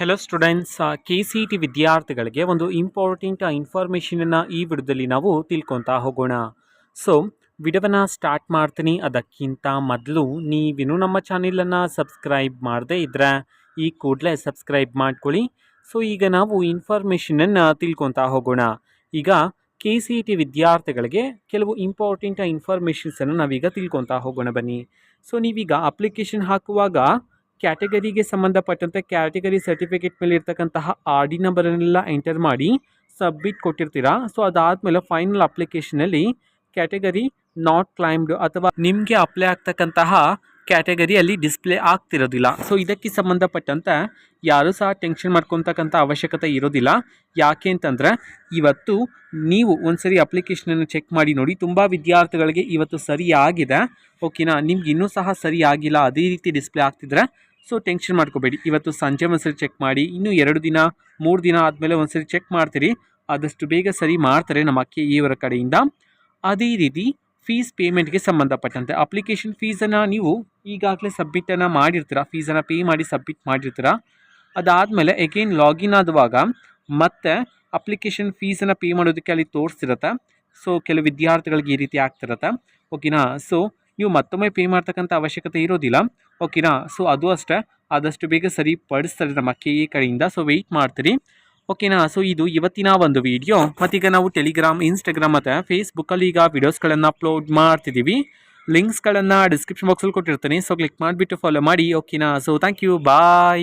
Hello students, K C T ವಿದ್ಯಾರ್ಥಿಗಳಿಗೆ ಒಂದು important ಇನ್ಫಾರ್ಮೇಷನನ್ನು ಈ ವಿಡಿಯೋದಲ್ಲಿ ನಾವು ತಿಳ್ಕೊತಾ ಹೋಗೋಣ. ಸೊ ವಿಡಿಯೋವನ್ನು ಸ್ಟಾರ್ಟ್ ಮಾಡ್ತೀನಿ. ಅದಕ್ಕಿಂತ ಮೊದಲು ನೀವಿನ್ನೂ ನಮ್ಮ ಚಾನೆಲನ್ನು ಸಬ್ಸ್ಕ್ರೈಬ್ ಮಾಡದೇ ಇದ್ದರೆ ಈ ಕೂಡಲೇ ಸಬ್ಸ್ಕ್ರೈಬ್ ಮಾಡ್ಕೊಳ್ಳಿ. ಸೊ ಈಗ ನಾವು ಇನ್ಫಾರ್ಮೇಷನನ್ನು ತಿಳ್ಕೊತಾ ಹೋಗೋಣ. ಈಗ ಕೆ ಸಿ ಟಿ ವಿದ್ಯಾರ್ಥಿಗಳಿಗೆ ಕೆಲವು ಇಂಪಾರ್ಟೆಂಟ್ ಇನ್ಫಾರ್ಮೇಷನ್ಸನ್ನು ನಾವೀಗ ತಿಳ್ಕೊತಾ ಹೋಗೋಣ ಬನ್ನಿ. ಸೊ ನೀವೀಗ ಅಪ್ಲಿಕೇಶನ್ ಹಾಕುವಾಗ ಕ್ಯಾಟಗರಿಗೆ ಸಂಬಂಧಪಟ್ಟಂತೆ ಕ್ಯಾಟಗರಿ ಸರ್ಟಿಫಿಕೇಟ್ ಮೇಲೆ ಇರ್ತಕ್ಕಂತಹ ಆರ್ ಡಿ ನಂಬರನ್ನೆಲ್ಲ ಎಂಟರ್ ಮಾಡಿ ಸಬ್ಮಿಟ್ ಕೊಟ್ಟಿರ್ತೀರಾ. ಸೊ ಅದಾದಮೇಲೆ ಫೈನಲ್ ಅಪ್ಲಿಕೇಶನಲ್ಲಿ ಕ್ಯಾಟಗರಿ ನಾಟ್ ಕ್ಲೈಮ್ಡ್ ಅಥವಾ ನಿಮಗೆ ಅಪ್ಲೈ ಆಗ್ತಕ್ಕಂತಹ ಕ್ಯಾಟಗರಿಯಲ್ಲಿ ಡಿಸ್ಪ್ಲೇ ಆಗ್ತಿರೋದಿಲ್ಲ. ಸೊ ಇದಕ್ಕೆ ಸಂಬಂಧಪಟ್ಟಂತೆ ಯಾರೂ ಸಹ ಟೆನ್ಷನ್ ಮಾಡ್ಕೊತಕ್ಕಂಥ ಅವಶ್ಯಕತೆ ಇರೋದಿಲ್ಲ. ಯಾಕೆ ಅಂತಂದರೆ ಇವತ್ತು ನೀವು ಒಂದ್ಸರಿ ಅಪ್ಲಿಕೇಶನನ್ನು ಚೆಕ್ ಮಾಡಿ ನೋಡಿ. ತುಂಬ ವಿದ್ಯಾರ್ಥಿಗಳಿಗೆ ಇವತ್ತು ಸರಿಯಾಗಿದೆ, ಓಕೆನಾ. ನಿಮ್ಗೆ ಇನ್ನೂ ಸಹ ಸರಿ ಆಗಿಲ್ಲ, ಅದೇ ರೀತಿ ಡಿಸ್ಪ್ಲೇ ಆಗ್ತಿದ್ರೆ ಸೊ ಟೆನ್ಷನ್ ಮಾಡ್ಕೋಬೇಡಿ. ಇವತ್ತು ಸಂಜೆ ಒಂದ್ಸರಿ ಚೆಕ್ ಮಾಡಿ, ಇನ್ನೂ 2 ದಿನ 3 ದಿನ ಆದಮೇಲೆ ಒಂದ್ಸರಿ ಚೆಕ್ ಮಾಡ್ತೀರಿ. ಆದಷ್ಟು ಬೇಗ ಸರಿ ಮಾಡ್ತಾರೆ ನಮ್ಮ ಕೆ ಇವರ ಕಡೆಯಿಂದ. ಅದೇ ರೀತಿ ಫೀಸ್ ಪೇಮೆಂಟ್ಗೆ ಸಂಬಂಧಪಟ್ಟಂತೆ ಅಪ್ಲಿಕೇಶನ್ ಫೀಸನ್ನು ನೀವು ಈಗಾಗಲೇ ಸಬ್ಮಿಟನ್ನು ಮಾಡಿರ್ತೀರ, ಫೀಸನ್ನು ಪೇ ಮಾಡಿ ಸಬ್ಮಿಟ್ ಮಾಡಿರ್ತೀರ. ಅದಾದಮೇಲೆ ಎಗೇನ್ ಲಾಗಿನ್ ಆಗುವಾಗ ಮತ್ತೆ ಅಪ್ಲಿಕೇಶನ್ ಫೀಸನ್ನು ಪೇ ಮಾಡೋದಕ್ಕೆ ಅಲ್ಲಿ ತೋರಿಸ್ತಿರತ್ತೆ. ಸೊ ಕೆಲವು ವಿದ್ಯಾರ್ಥಿಗಳಿಗೆ ಈ ರೀತಿ ಆಗ್ತಿರತ್ತೆ, ಓಕೆನಾ. ಸೊ ನೀವು ಮತ್ತೊಮ್ಮೆ ಪೇ ಮಾಡ್ತಕ್ಕಂಥ ಅವಶ್ಯಕತೆ ಇರೋದಿಲ್ಲ, ಓಕೆನಾ. ಸೊ ಅದು ಅಷ್ಟೇ, ಆದಷ್ಟು ಬೇಗ ಸರಿಪಡಿಸ್ತಾರೆ ನಮ್ಮ ಕೆ ಎ ಕಡೆಯಿಂದ. ಸೊ ವೆಯ್ಟ್ ಮಾಡ್ತೀರಿ, ಓಕೆನಾ. ಸೊ ಇದು ಇವತ್ತಿನ ಒಂದು ವಿಡಿಯೋ. ಮತ್ತೀಗ ನಾವು ಟೆಲಿಗ್ರಾಮ್, ಇನ್ಸ್ಟಾಗ್ರಾಮ್ ಮತ್ತು ಫೇಸ್ಬುಕ್ಕಲ್ಲಿ ಈಗ ವಿಡಿಯೋಸ್ಗಳನ್ನು ಅಪ್ಲೋಡ್ ಮಾಡ್ತಿದ್ದೀವಿ. ಲಿಂಕ್ಸ್ಗಳನ್ನು ಡಿಸ್ಕ್ರಿಪ್ಷನ್ ಬಾಕ್ಸಲ್ಲಿ ಕೊಟ್ಟಿರ್ತೀನಿ. ಸೊ ಕ್ಲಿಕ್ ಮಾಡಿಬಿಟ್ಟು ಫಾಲೋ ಮಾಡಿ, ಓಕೆನಾ. So thank you, bye.